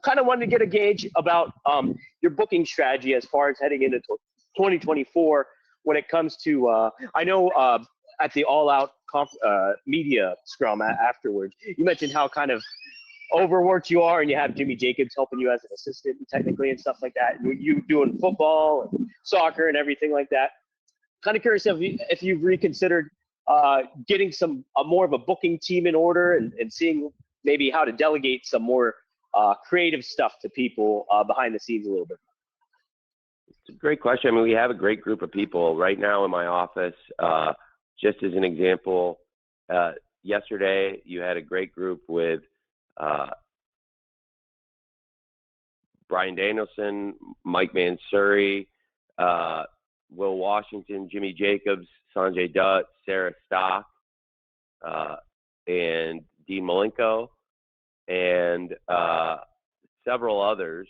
kind of wanted to get a gauge about your booking strategy as far as heading into 2024 when it comes to, I know at the All Out media scrum afterwards, you mentioned how kind of overworked you are, and you have Jimmy Jacobs helping you as an assistant technically and stuff like that. You doing football and soccer and everything like that. Kind of curious if you've reconsidered getting more of a booking team in order and seeing maybe how to delegate some more creative stuff to people behind the scenes a little bit. It's a great question. I mean, we have a great group of people right now in my office. Just as an example, yesterday you had a great group with Brian Danielson, Mike Mansouri, Will Washington, Jimmy Jacobs, Sanjay Dutt, Sarah Stock, and Dean Malenko, and several others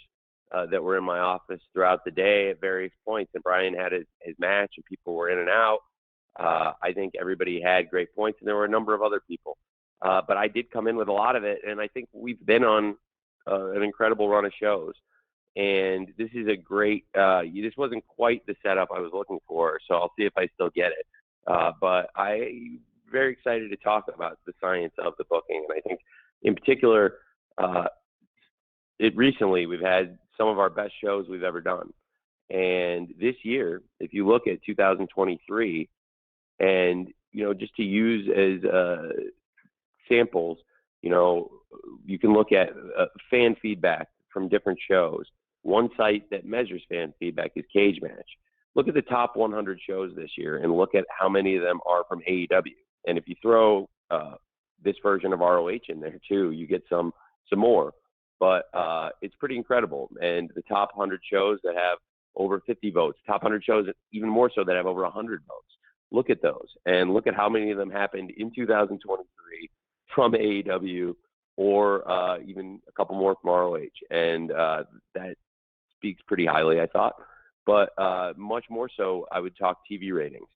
that were in my office throughout the day at various points. And Brian had his match, and people were in and out. I think everybody had great points, and there were a number of other people. But I did come in with a lot of it, and I think we've been on an incredible run of shows. And this is a great this wasn't quite the setup I was looking for, so I'll see if I still get it. But I'm very excited to talk about the science of the booking. And I think in particular, recently we've had some of our best shows we've ever done. And this year, if you look at 2023, and, just to use as samples, you can look at fan feedback from different shows. One site that measures fan feedback is Cage Match. Look at the top 100 shows this year and look at how many of them are from AEW. And if you throw this version of ROH in there too, you get some more. But it's pretty incredible. And the top 100 shows that have over 50 votes, top 100 shows even more so that have over 100 votes. Look at those and look at how many of them happened in 2023 from AEW or even a couple more from ROH. And that speaks pretty highly, I thought. But much more so, I would talk TV ratings.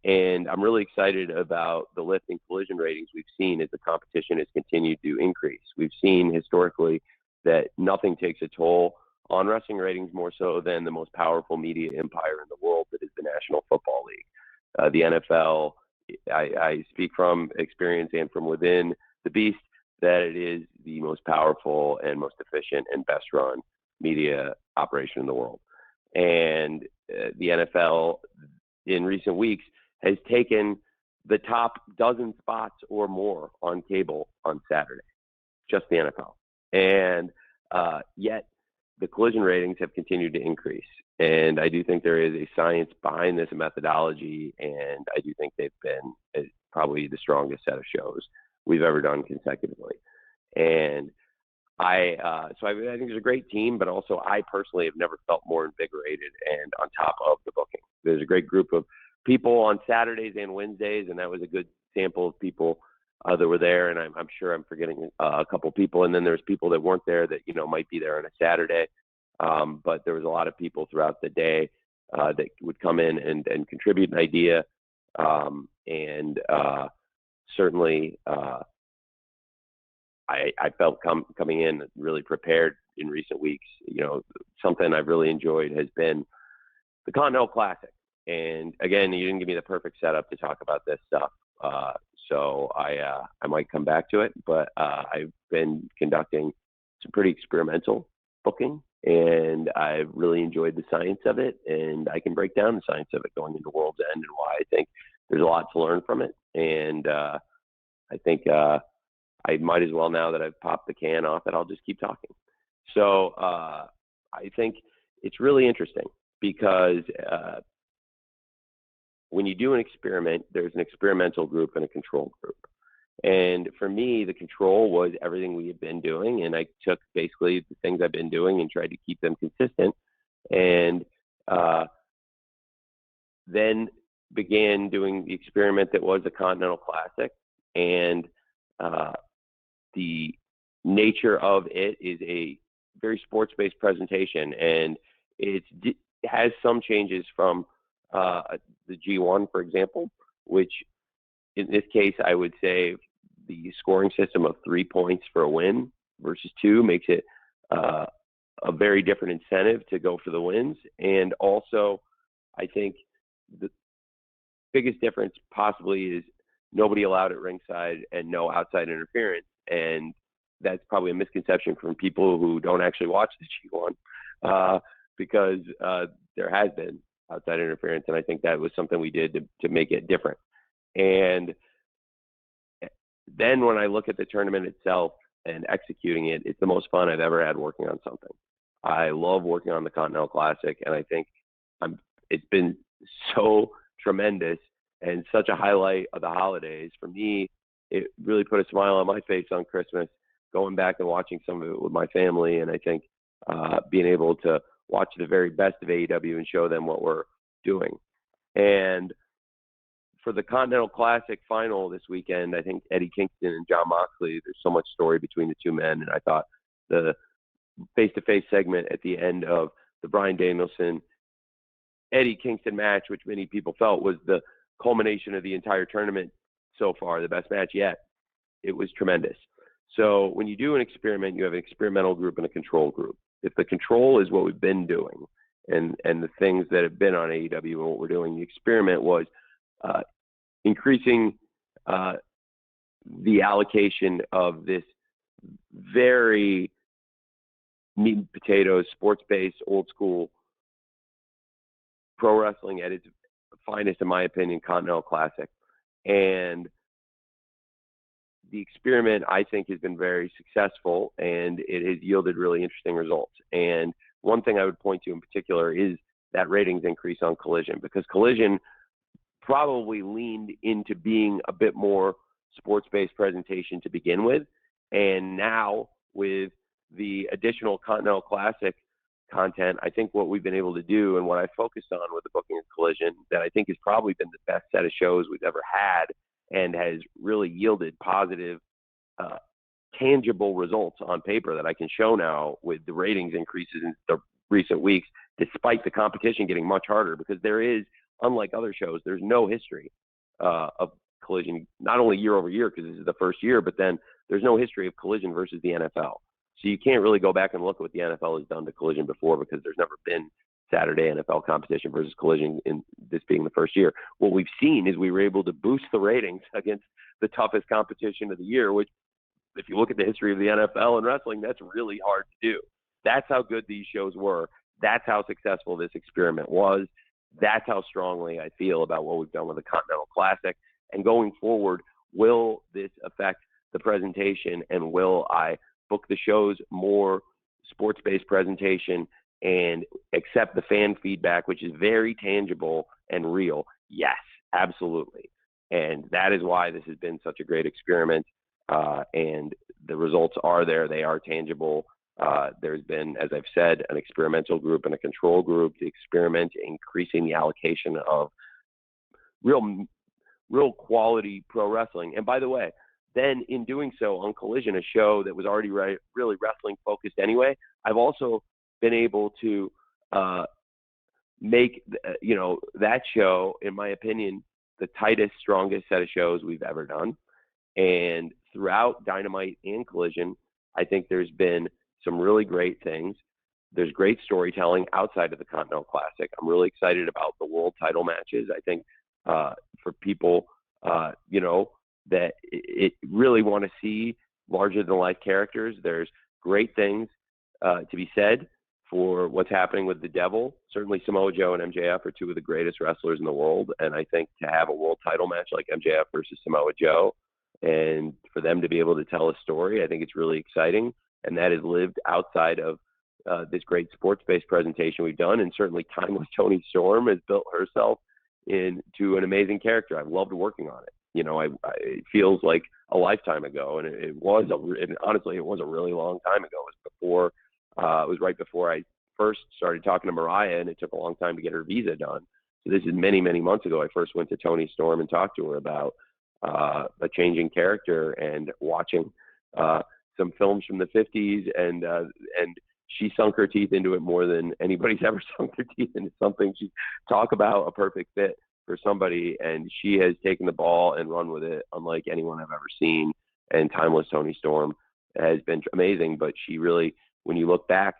And I'm really excited about the lift in collision ratings we've seen as the competition has continued to increase. We've seen historically that nothing takes a toll on wrestling ratings more so than the most powerful media empire in the world, that is the National Football League. The NFL, I speak from experience and from within the beast, that it is the most powerful and most efficient and best run media operation in the world. And the NFL in recent weeks has taken the top dozen spots or more on cable on Saturday, just the NFL. And yet the collision ratings have continued to increase. And I do think there is a science behind this, a methodology, and I do think they've been probably the strongest set of shows we've ever done consecutively. And I think there's a great team, but also I personally have never felt more invigorated and on top of the booking. There's a great group of people on Saturdays and Wednesdays, and that was a good sample of people that were there. And I'm sure I'm forgetting a couple people. And then there's people that weren't there that, might be there on a Saturday. But there was a lot of people throughout the day that would come in and contribute an idea. Certainly, I felt coming in really prepared in recent weeks. Something I've really enjoyed has been the Continental Classic. And again, you didn't give me the perfect setup to talk about this stuff. So I might come back to it, but I've been conducting some pretty experimental booking, and I've really enjoyed the science of it, and I can break down the science of it going into World's End and why I think there's a lot to learn from it. And I think I might as well, now that I've popped the can off it, I'll just keep talking. So I think it's really interesting because when you do an experiment, there's an experimental group and a control group. And for me, the control was everything we had been doing. And I took basically the things I've been doing and tried to keep them consistent. And then began doing the experiment that was the Continental Classic. And the nature of it is a very sports-based presentation. And it has some changes from the G1, for example, which in this case, I would say the scoring system of 3 points for a win versus 2 makes it a very different incentive to go for the wins. And also, I think the biggest difference possibly is nobody allowed at ringside and no outside interference. And that's probably a misconception from people who don't actually watch the G1, because there has been outside interference. And I think that was something we did to make it different. And then when I look at the tournament itself and executing it, it's the most fun I've ever had working on something. I love working on the Continental Classic, and I think it's been so tremendous and such a highlight of the holidays. For me, it really put a smile on my face on Christmas, going back and watching some of it with my family, and I think being able to watch the very best of AEW and show them what we're doing. And for the Continental Classic final this weekend, I think Eddie Kingston and Jon Moxley, there's so much story between the two men, and I thought the face-to-face segment at the end of the Bryan Danielson Eddie Kingston match, which many people felt was the culmination of the entire tournament so far, the best match yet. It was tremendous. So when you do an experiment, you have an experimental group and a control group. If the control is what we've been doing and the things that have been on AEW and what we're doing, the experiment was increasing the allocation of this very meat and potatoes, sports-based, old-school pro wrestling at its finest, in my opinion, Continental Classic. And the experiment, I think, has been very successful, and it has yielded really interesting results. And one thing I would point to in particular is that ratings increase on Collision, because Collision probably leaned into being a bit more sports-based presentation to begin with. And now with the additional Continental Classic content, I think what we've been able to do and what I focused on with the booking of Collision that I think has probably been the best set of shows we've ever had and has really yielded positive, tangible results on paper that I can show now with the ratings increases in the recent weeks, despite the competition getting much harder, because there is, unlike other shows, there's no history of Collision, not only year over year, because this is the first year, but then there's no history of Collision versus the NFL. So you can't really go back and look at what the NFL has done to Collision before, because there's never been Saturday NFL competition versus Collision in this being the first year. What we've seen is we were able to boost the ratings against the toughest competition of the year, which if you look at the history of the NFL and wrestling, that's really hard to do. That's how good these shows were. That's how successful this experiment was. That's how strongly I feel about what we've done with the Continental Classic. And going forward, will this affect the presentation, and will I book the shows more sports-based presentation and accept the fan feedback, which is very tangible and real? Yes, absolutely. And that is why this has been such a great experiment. And the results are there. They are tangible. There's been, as I've said, an experimental group and a control group to experiment, increasing the allocation of real quality pro wrestling. And by the way, then in doing so on Collision, a show that was already really wrestling focused anyway, I've also been able to make, that show, in my opinion, the tightest, strongest set of shows we've ever done. And throughout Dynamite and Collision, I think there's been some really great things. There's great storytelling outside of the Continental Classic. I'm really excited about the world title matches. I think for people, that it really want to see larger than life characters, there's great things to be said for what's happening with the Devil. Certainly Samoa Joe and MJF are two of the greatest wrestlers in the world. And I think to have a world title match like MJF versus Samoa Joe, and for them to be able to tell a story, I think it's really exciting. And that has lived outside of this great sports-based presentation we've done. And certainly Timeless Toni Storm has built herself into an amazing character. I've loved working on it. It feels like a lifetime ago, and honestly, it was a really long time ago. It was right before I first started talking to Mariah, and it took a long time to get her visa done. So this is many, many months ago. I first went to Toni Storm and talked to her about a changing character and watching some films from the 50s, and she sunk her teeth into it more than anybody's ever sunk their teeth into something. She talk about a perfect fit for somebody, and she has taken the ball and run with it unlike anyone I've ever seen. And Timeless Toni Storm has been amazing, but she really when you look back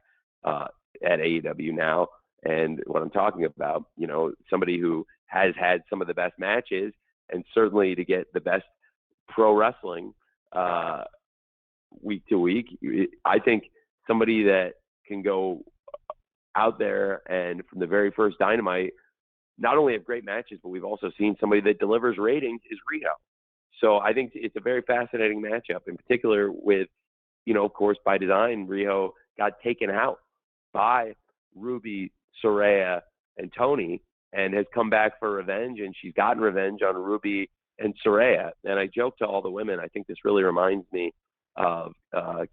at AEW now and what I'm talking about, you know, somebody who has had some of the best matches and certainly to get the best pro wrestling week to week. I think somebody that can go out there and from the very first Dynamite, not only have great matches, but we've also seen somebody that delivers ratings is Riho. So I think it's a very fascinating matchup, in particular with, you know, of course, by design, Riho got taken out by Ruby, Saraya, and Tony, and has come back for revenge, and she's gotten revenge on Ruby and Saraya. And I joke to all the women, I think this really reminds me of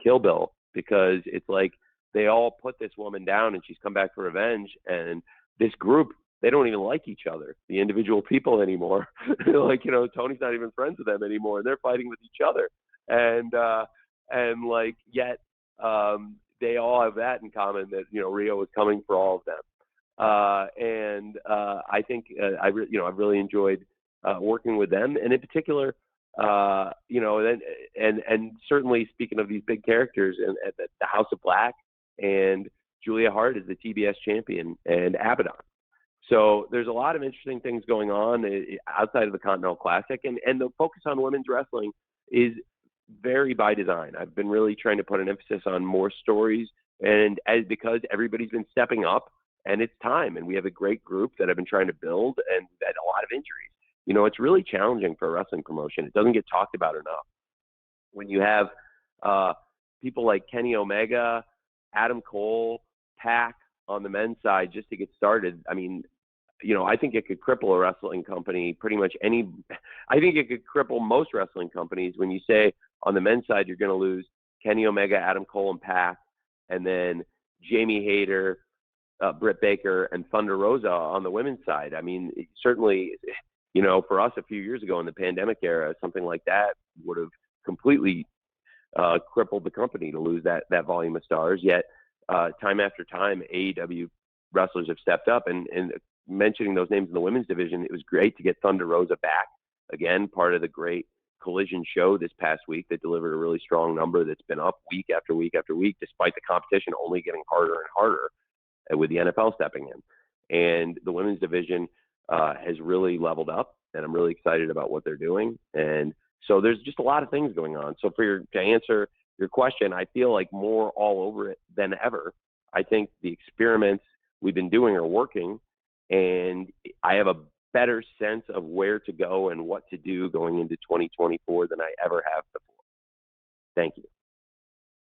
Kill Bill, because it's like they all put this woman down and she's come back for revenge, and this group, they don't even like each other, the individual people anymore. Like, you know, Tony's not even friends with them anymore, and they're fighting with each other. And like, yet they all have that in common, that, you know, Rio is coming for all of them. I think I've really enjoyed working with them, and in particular, you know, and certainly speaking of these big characters, and the House of Black and Julia Hart is the TBS champion, and Abaddon. So there's a lot of interesting things going on outside of the Continental Classic, and the focus on women's wrestling is very by design. I've been really trying to put an emphasis on more stories, and because everybody's been stepping up, and it's time, and we have a great group that I've been trying to build, and had a lot of injuries. You know, it's really challenging for a wrestling promotion. It doesn't get talked about enough. When you have people like Kenny Omega, Adam Cole, Pac on the men's side just to get started, I mean, you know, I think it could cripple a wrestling company pretty much any. I think it could cripple most wrestling companies when you say on the men's side you're going to lose Kenny Omega, Adam Cole, and Pac, and then Jamie Hayter, Britt Baker, and Thunder Rosa on the women's side. I mean, certainly, you know, for us a few years ago in the pandemic era, something like that would have completely crippled the company to lose that volume of stars. Yet, time after time, AEW wrestlers have stepped up, and mentioning those names in the women's division, it was great to get Thunder Rosa back again, part of the great Collision show this past week that delivered a really strong number that's been up week after week after week, despite the competition only getting harder and harder with the NFL stepping in. And the women's division has really leveled up, and I'm really excited about what they're doing. And so there's just a lot of things going on. So to answer your question, I feel like more all over it than ever. I think the experiments we've been doing are working, and I have a better sense of where to go and what to do going into 2024 than I ever have before. Thank you.